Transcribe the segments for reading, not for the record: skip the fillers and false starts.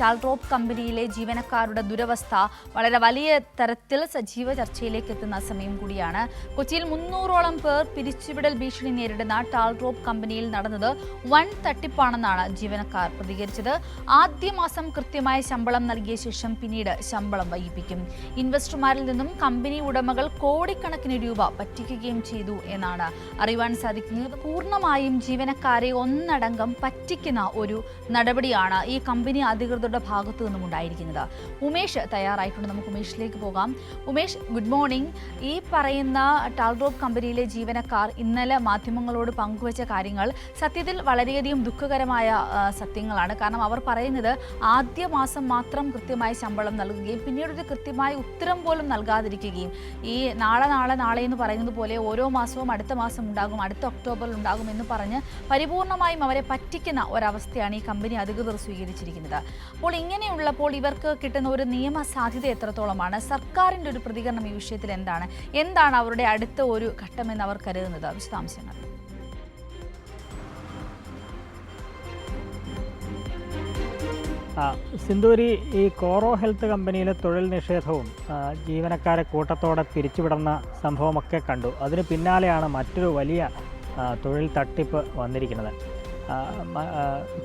ടാൽറോപ്പ് കമ്പനിയിലെ ജീവനക്കാരുടെ ദുരവസ്ഥ വളരെ വലിയ തരത്തിൽ സജീവ ചർച്ചയിലേക്ക് എത്തുന്ന സമയം കൂടിയാണ്. കൊച്ചിയിൽ 300ഓളം പേർ പിരിച്ചുവിടൽ ഭീഷണി നേരിടുന്ന ടാൽറോപ്പ് കമ്പനിയിൽ നടന്നത് വൻ തട്ടിപ്പാണെന്നാണ് ജീവനക്കാർ പ്രതികരിച്ചത്. ആദ്യ മാസം കൃത്യമായ ശമ്പളം നൽകിയ ശേഷം പിന്നീട് ശമ്പളം വൈകിപ്പിക്കും. ഇൻവെസ്റ്റർമാരിൽ നിന്നും കമ്പനി ഉടമകൾ കോടിക്കണക്കിന് രൂപ പറ്റിക്കുകയും ചെയ്തു എന്നാണ് അറിയുവാൻ സാധിക്കുന്നത്. പൂർണ്ണമായും ജീവനക്കാരെ ഒന്നടങ്കം പറ്റിക്കുന്ന ഒരു നടപടിയാണ് ഈ കമ്പനി അധികൃതരുടെ ഭാഗത്തു നിന്നും ഉണ്ടായിരിക്കുന്നത്. ഉമേഷ് തയ്യാറായിട്ടുണ്ട്. നമുക്ക് ഉമേഷിലേക്ക് പോകാം. Umesh, good morning. ഈ പറയുന്ന ടാൽറോപ്പ് കമ്പനിയിലെ ജീവനക്കാർ ഇന്നലെ മാധ്യമങ്ങളോട് പങ്കുവച്ച കാര്യങ്ങൾ സത്യത്തിൽ വളരെയധികം ദുഃഖകരമായ സത്യങ്ങളാണ്. കാരണം അവർ പറയുന്നത് ആദ്യ മാസം മാത്രം കൃത്യമായി ശമ്പളം നൽകുകയും പിന്നീട് ഒരു കൃത്യമായ ഉത്തരം പോലും നൽകാതിരിക്കുകയും ഈ നാളെ എന്ന് പറയുന്നത് പോലെ ഓരോ മാസവും അടുത്ത മാസം ഉണ്ടാകും, അടുത്ത ഒക്ടോബറിൽ ഉണ്ടാകും എന്ന് പറഞ്ഞ് പരിപൂർണമായും അവരെ പറ്റിക്കുന്ന ഒരവസ്ഥയാണ് ഈ കമ്പനി അധികൃതർ സ്വീകരിച്ചിരിക്കുന്നത്. അപ്പോൾ ഇങ്ങനെയുള്ളപ്പോൾ ഇവർക്ക് കിട്ടുന്ന ഒരു നിയമ സാധ്യത എത്രത്തോളമാണ്? സർക്കാരിൻ്റെ ഒരു പ്രതികരണം ഈ വിഷയത്തിൽ എന്താണ് അവരുടെ അടുത്ത ഒരു ഘട്ടമെന്ന് അവർ കരുതുന്നത്? വിശദാംശങ്ങൾ. സിന്ദൂരി, ഈ കോറോ ഹെൽത്ത് കമ്പനിയിലെ തൊഴിൽ നിഷേധവും ജീവനക്കാരെ കൂട്ടത്തോടെ പിരിച്ചുവിടുന്ന സംഭവമൊക്കെ കണ്ടു. അതിന് പിന്നാലെയാണ് മറ്റൊരു വലിയ തൊഴിൽ തട്ടിപ്പ് വന്നിരിക്കുന്നത്.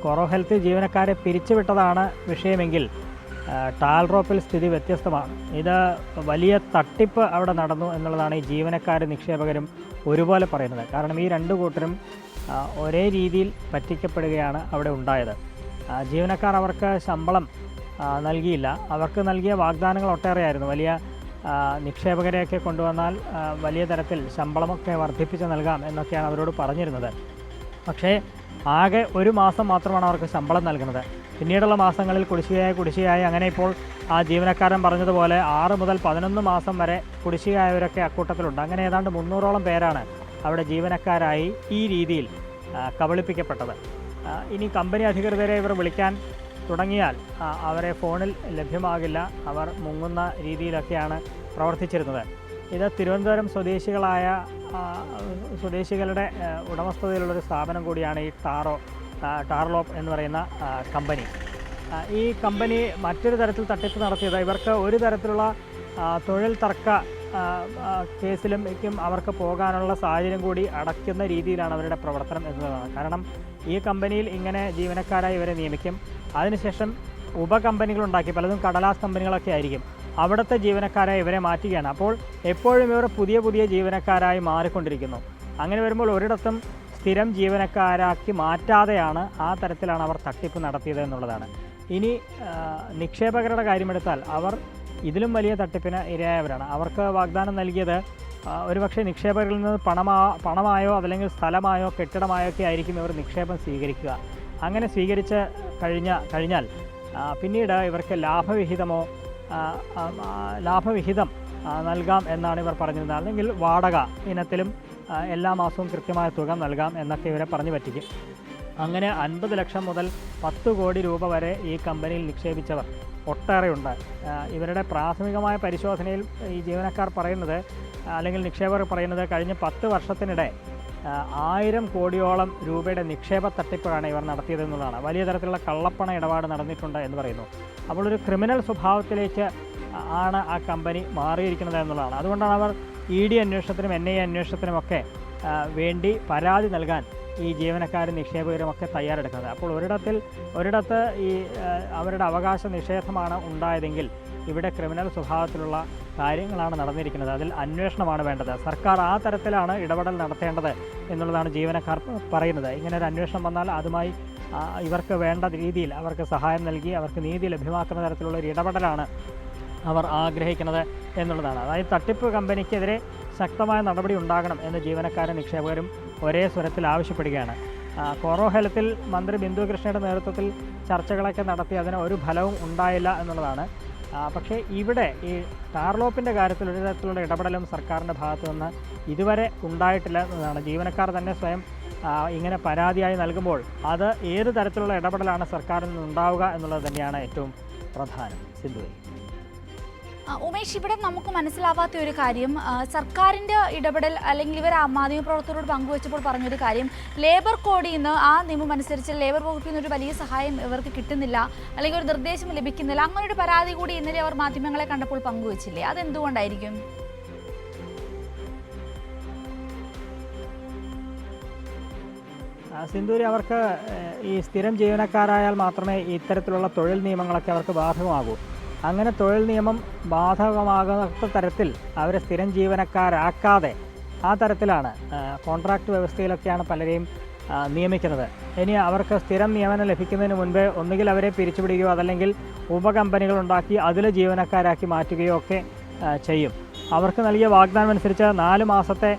കോറോ ഹെൽത്ത് ജീവനക്കാരെ പിരിച്ചുവിട്ടതാണ് വിഷയമെങ്കിൽ ടാൽറോപ്പിൽ സ്ഥിതി വ്യത്യസ്തമാണ്. ഇത് വലിയ തട്ടിപ്പ് അവിടെ നടന്നു എന്നുള്ളതാണ് ഈ ജീവനക്കാരും നിക്ഷേപകരും ഒരുപോലെ പറയുന്നത്. കാരണം ഈ രണ്ടു കൂട്ടരും ഒരേ രീതിയിൽ പറ്റിക്കപ്പെടുകയാണ് അവിടെ ഉണ്ടായത്. ജീവനക്കാർ അവർക്ക് ശമ്പളം നൽകിയില്ല. അവർക്ക് നൽകിയ വാഗ്ദാനങ്ങൾ ഒട്ടേറെയായിരുന്നു. വലിയ നിക്ഷേപകരെയൊക്കെ കൊണ്ടുവന്നാൽ വലിയ തരത്തിൽ ശമ്പളമൊക്കെ വർദ്ധിപ്പിച്ച് നൽകാം എന്നൊക്കെയാണ് അവരോട് പറഞ്ഞിരുന്നത്. പക്ഷേ ആകെ ഒരു മാസം മാത്രമാണ് അവർക്ക് ശമ്പളം നൽകുന്നത്. പിന്നീടുള്ള മാസങ്ങളിൽ കുടിശ്ശികയായി അങ്ങനെ ഇപ്പോൾ ആ ജീവനക്കാരൻ പറഞ്ഞതുപോലെ 6 മുതൽ 11 മാസം വരെ കുടിശ്ശികയായവരൊക്കെ അക്കൂട്ടത്തിലുണ്ട്. അങ്ങനെ ഏതാണ്ട് 300ഓളം പേരാണ് അവിടെ ജീവനക്കാരായി ഈ രീതിയിൽ കബളിപ്പിക്കപ്പെട്ടത്. ഇനി കമ്പനി അധികൃതരെ ഇവർ വിളിക്കാൻ തുടങ്ങിയാൽ അവരെ ഫോണിൽ ലഭ്യമാകില്ല. അവർ മുങ്ങുന്ന രീതിയിലൊക്കെയാണ് പ്രവർത്തിച്ചിരുന്നത്. ഇത് തിരുവനന്തപുരം സ്വദേശികളുടെ ഉടമസ്ഥതയിലുള്ളൊരു സ്ഥാപനം കൂടിയാണ് ഈ ടാർലോപ്പ് എന്ന് പറയുന്ന കമ്പനി. ഈ കമ്പനി മറ്റൊരു തരത്തിൽ തട്ടിപ്പ് നടത്തിയത് ഇവർക്ക് ഒരു തരത്തിലുള്ള തൊഴിൽ തർക്ക കേസിലും അവർക്ക് പോകാനുള്ള സാഹചര്യം കൂടി അടയ്ക്കുന്ന രീതിയിലാണ് അവരുടെ പ്രവർത്തനം എന്നതാണ്. കാരണം ഈ കമ്പനിയിൽ ഇങ്ങനെ ജീവനക്കാരായി ഇവരെ നിയമിക്കും. അതിനുശേഷം ഉപകമ്പനികളുണ്ടാക്കി, പലതും കടലാസ് കമ്പനികളൊക്കെ ആയിരിക്കും, അവിടുത്തെ ജീവനക്കാരായി ഇവരെ മാറ്റുകയാണ്. അപ്പോൾ എപ്പോഴും ഇവർ പുതിയ ജീവനക്കാരായി മാറിക്കൊണ്ടിരിക്കുന്നു. അങ്ങനെ വരുമ്പോൾ ഒരിടത്തും സ്ഥിരം ജീവനക്കാരാക്കി മാറ്റാതെയാണ് ആ തരത്തിലാണ് അവർ തട്ടിപ്പ് നടത്തിയത് എന്നുള്ളതാണ്. ഇനി നിക്ഷേപകരുടെ കാര്യമെടുത്താൽ അവർ ഇതിലും വലിയ തട്ടിപ്പിന് ഇരയായവരാണ്. അവർക്ക് വാഗ്ദാനം നൽകിയത് ഒരുപക്ഷെ നിക്ഷേപകരിൽ നിന്ന് പണമായോ അതല്ലെങ്കിൽ സ്ഥലമായോ കെട്ടിടമായോ ഒക്കെ ആയിരിക്കും ഇവർ നിക്ഷേപം സ്വീകരിക്കുക. അങ്ങനെ സ്വീകരിച്ച് കഴിഞ്ഞാൽ പിന്നീട് ഇവർക്ക് ലാഭവിഹിതം നൽകാം എന്നാണ് ഇവർ പറഞ്ഞിരുന്നത്. അല്ലെങ്കിൽ വാടക ഇനത്തിലും എല്ലാ മാസവും കൃത്യമായ തുക നൽകാം എന്നൊക്കെ ഇവരെ പറഞ്ഞു പറ്റിക്കും. അങ്ങനെ 50 ലക്ഷം മുതൽ 10 കോടി രൂപ വരെ ഈ കമ്പനിയിൽ നിക്ഷേപിച്ചവർ ഒട്ടേറെയുണ്ട്. ഇവരുടെ പ്രാഥമികമായ പരിശോധനയിൽ ഈ ജീവനക്കാർ പറയുന്നത്, അല്ലെങ്കിൽ നിക്ഷേപകർ പറയുന്നത്, കഴിഞ്ഞ 10 വർഷത്തിനിടെ 1000 കോടിയോളം രൂപയുടെ നിക്ഷേപ തട്ടിപ്പാണ് ഇവർ നടത്തിയതെന്നുള്ളതാണ്. വലിയ തരത്തിലുള്ള കള്ളപ്പണ ഇടപാട് നടന്നിട്ടുണ്ട് എന്ന് പറയുന്നു. അപ്പോൾ ഒരു ക്രിമിനൽ സ്വഭാവത്തിലേക്ക് ആണ് ആ കമ്പനി മാറിയിരിക്കുന്നത് എന്നുള്ളതാണ്. അതുകൊണ്ടാണ് അവർ ED അന്വേഷണത്തിനും NIA അന്വേഷണത്തിനുമൊക്കെ വേണ്ടി പരാതി നൽകാൻ ഈ ജീവനക്കാരും നിക്ഷേപകരുമൊക്കെ തയ്യാറെടുക്കുന്നത്. അപ്പോൾ ഒരിടത്ത് ഈ അവരുടെ അവകാശ നിഷേധമാണ് ഉണ്ടായതെങ്കിൽ ഇവിടെ ക്രിമിനൽ സ്വഭാവത്തിലുള്ള കാര്യങ്ങളാണ് നടന്നിരിക്കുന്നത്. അതിൽ അന്വേഷണമാണ് വേണ്ടത്. സർക്കാർ ആ തരത്തിലാണ് ഇടപെടൽ നടത്തേണ്ടത് എന്നുള്ളതാണ് ജീവനക്കാർ പറയുന്നത്. ഇങ്ങനെ ഒരു അന്വേഷണം വന്നാൽ അതുമായി ഇവർക്ക് വേണ്ട രീതിയിൽ അവർക്ക് സഹായം നൽകി അവർക്ക് നീതി ലഭ്യമാക്കുന്ന തരത്തിലുള്ള ഒരു ഇടപെടലാണ് അവർ ആഗ്രഹിക്കുന്നത് എന്നുള്ളതാണ്. അതായത് തട്ടിപ്പ് കമ്പനിക്കെതിരെ ശക്തമായ നടപടി ഉണ്ടാകണം എന്ന് ജീവനക്കാരും നിക്ഷേപകരും ഒരേ സ്വരത്തിൽ ആവശ്യപ്പെടുകയാണ്. കോറോ ഹെൽത്തിൽ മന്ത്രി ബിന്ദു കൃഷ്ണയുടെ നേതൃത്വത്തിൽ ചർച്ചകളൊക്കെ നടത്തി അതിന് ഒരു ഫലവും ഉണ്ടായില്ല എന്നുള്ളതാണ്. പക്ഷേ ഇവിടെ ഈ ടാർലോപ്പിൻ്റെ കാര്യത്തിൽ ഒരു തരത്തിലുള്ള ഇടപെടലും സർക്കാരിൻ്റെ ഭാഗത്തു നിന്ന് ഇതുവരെ ഉണ്ടായിട്ടില്ല എന്നതാണ്. ജീവനക്കാർ തന്നെ സ്വയം ഇങ്ങനെ പരാതിയായി നൽകുമ്പോൾ അത് ഏത് തരത്തിലുള്ള ഇടപെടലാണ് സർക്കാരിൽ നിന്നുണ്ടാവുക എന്നുള്ളത് തന്നെയാണ് ഏറ്റവും പ്രധാനം. സിന്ധു. ഉമേഷ്, ഇവിടെ നമുക്ക് മനസ്സിലാവാത്ത ഒരു കാര്യം, സർക്കാരിൻ്റെ ഇടപെടൽ അല്ലെങ്കിൽ ഇവർ മാധ്യമപ്രവർത്തകരോട് പങ്കുവച്ചപ്പോൾ പറഞ്ഞൊരു കാര്യം, ലേബർ കോഡിൽ നിന്ന് ആ നിയമം അനുസരിച്ച് ലേബർ വകുപ്പിൽ നിന്ന് ഒരു വലിയ സഹായം ഇവർക്ക് കിട്ടുന്നില്ല, അല്ലെങ്കിൽ ഒരു നിർദ്ദേശം ലഭിക്കുന്നില്ല. അങ്ങനെ ഒരു പരാതി കൂടി ഇന്നലെ അവർ മാധ്യമങ്ങളെ കണ്ടപ്പോൾ പങ്കുവച്ചില്ലേ? അതെന്തുകൊണ്ടായിരിക്കും? സിന്ധൂരി, അവർക്ക് ഈ സ്ഥിരം ജീവനക്കാരായാൽ മാത്രമേ ഇത്തരത്തിലുള്ള തൊഴിൽ നിയമങ്ങളൊക്കെ അവർക്ക് ബാധകമാകൂ. അങ്ങനെ തൊഴിൽ നിയമം ബാധകമാകാത്ത തരത്തിൽ അവരെ സ്ഥിരം ജീവനക്കാരാക്കാതെ ആ തരത്തിലാണ് കോൺട്രാക്റ്റ് വ്യവസ്ഥയിലൊക്കെയാണ് പലരെയും നിയമിക്കുന്നത്. ഇനി അവർക്ക് സ്ഥിരം നിയമനം ലഭിക്കുന്നതിന് മുൻപേ ഒന്നുകിൽ അവരെ പിരിച്ചുവിടുകയോ അതല്ലെങ്കിൽ ഉപകമ്പനികൾ ഉണ്ടാക്കി അതിൽ ജീവനക്കാരാക്കി മാറ്റുകയോ ഒക്കെ ചെയ്യും. അവർക്ക് നൽകിയ വാഗ്ദാനം അനുസരിച്ച് 4 മാസത്തെ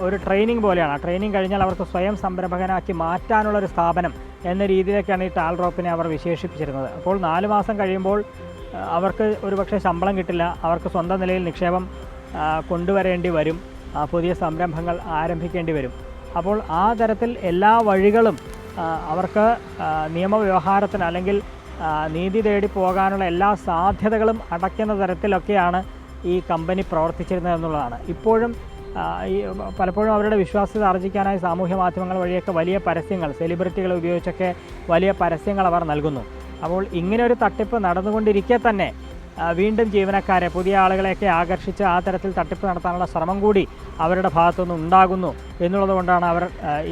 ഒരു ട്രെയിനിങ് പോലെയാണ്. ട്രെയിനിങ് കഴിഞ്ഞാൽ അവർക്ക് സ്വയം സംരംഭകനാക്കി മാറ്റാനുള്ളൊരു സ്ഥാപനം എന്ന രീതിയിലേക്കാണ് ഈ ടാൽ ഡ്രോപ്പിനെ അവർ വിശേഷിപ്പിച്ചിരുന്നത്. അപ്പോൾ 4 മാസം കഴിയുമ്പോൾ അവർക്ക് ഒരുപക്ഷെ ശമ്പളം കിട്ടില്ല, അവർക്ക് സ്വന്തം നിലയിൽ നിക്ഷേപം കൊണ്ടുവരേണ്ടി വരും, പുതിയ സംരംഭങ്ങൾ ആരംഭിക്കേണ്ടി വരും. അപ്പോൾ ആ തരത്തിൽ എല്ലാ വഴികളും അവർക്ക് നിയമവ്യവഹാരത്തിന് അല്ലെങ്കിൽ നീതി തേടി പോകാനുള്ള എല്ലാ സാധ്യതകളും അടയ്ക്കുന്ന തരത്തിലൊക്കെയാണ് ഈ കമ്പനി പ്രവർത്തിച്ചിരുന്നത് എന്നുള്ളതാണ്. ഇപ്പോഴും പലപ്പോഴും അവരുടെ വിശ്വാസ്യത ആർജിക്കാനായി സാമൂഹ്യ മാധ്യമങ്ങൾ വഴിയൊക്കെ വലിയ പരസ്യങ്ങൾ, സെലിബ്രിറ്റികളെ ഉപയോഗിച്ചൊക്കെ വലിയ പരസ്യങ്ങൾ അവർ നൽകുന്നു. അപ്പോൾ ഇങ്ങനെയൊരു തട്ടിപ്പ് നടന്നുകൊണ്ടിരിക്കെ തന്നെ വീണ്ടും ജീവനക്കാരെ, പുതിയ ആളുകളെയൊക്കെ ആകർഷിച്ച് ആ തരത്തിൽ തട്ടിപ്പ് നടത്താനുള്ള ശ്രമം കൂടി അവരുടെ ഭാഗത്തുനിന്ന് ഉണ്ടാകുന്നു എന്നുള്ളത് കൊണ്ടാണ് അവർ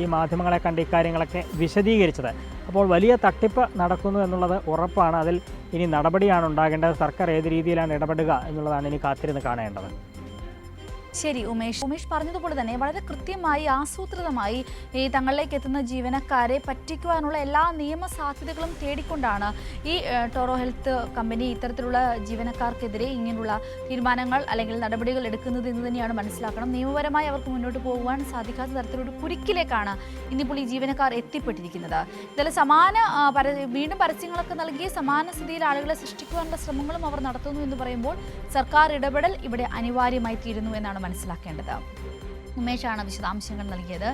ഈ മാധ്യമങ്ങളെ കണ്ട് ഇക്കാര്യങ്ങളൊക്കെ വിശദീകരിച്ചത്. അപ്പോൾ വലിയ തട്ടിപ്പ് നടക്കുന്നു എന്നുള്ളത് ഉറപ്പാണ്. അതിൽ ഇനി നടപടിയാണ് ഉണ്ടാകേണ്ടത്. സർക്കാർ ഏത് രീതിയിലാണ് ഇടപെടുക എന്നുള്ളതാണ് ഇനി കാത്തിരുന്ന് കാണേണ്ടത്. ശരി ഉമേഷ് പറഞ്ഞതുപോലെ തന്നെ വളരെ കൃത്യമായി ആസൂത്രിതമായി ഈ തങ്ങളിലേക്ക് എത്തുന്ന ജീവനക്കാരെ പറ്റിക്കുവാനുള്ള എല്ലാ നിയമ സാധ്യതകളും തേടിക്കൊണ്ടാണ് ഈ ടോറോ ഹെൽത്ത് കമ്പനി ഇത്തരത്തിലുള്ള ജീവനക്കാർക്കെതിരെ ഇങ്ങനെയുള്ള തീരുമാനങ്ങൾ അല്ലെങ്കിൽ നടപടികൾ എടുക്കുന്നത് എന്ന് തന്നെയാണ് മനസ്സിലാക്കണം. നിയമപരമായി അവർക്ക് മുന്നോട്ട് പോകുവാൻ സാധിക്കാത്ത തരത്തിലൊരു കുരുക്കിലേക്കാണ് ഇന്നിപ്പോൾ ഈ ജീവനക്കാർ എത്തിപ്പെട്ടിരിക്കുന്നത്. എന്തായാലും വീണ്ടും പരസ്യങ്ങളൊക്കെ നൽകി സമാന സ്ഥിതിയിൽ ആളുകളെ സൃഷ്ടിക്കുവാനുള്ള ശ്രമങ്ങളും അവർ നടത്തുന്നു എന്ന് പറയുമ്പോൾ സർക്കാർ ഇടപെടൽ ഇവിടെ അനിവാര്യമായി തീരുന്നു എന്നാണ് മനസ്സിലാക്കേണ്ടത്. ഉമേഷാണ് വിശദാംശങ്ങൾ നൽകിയത്.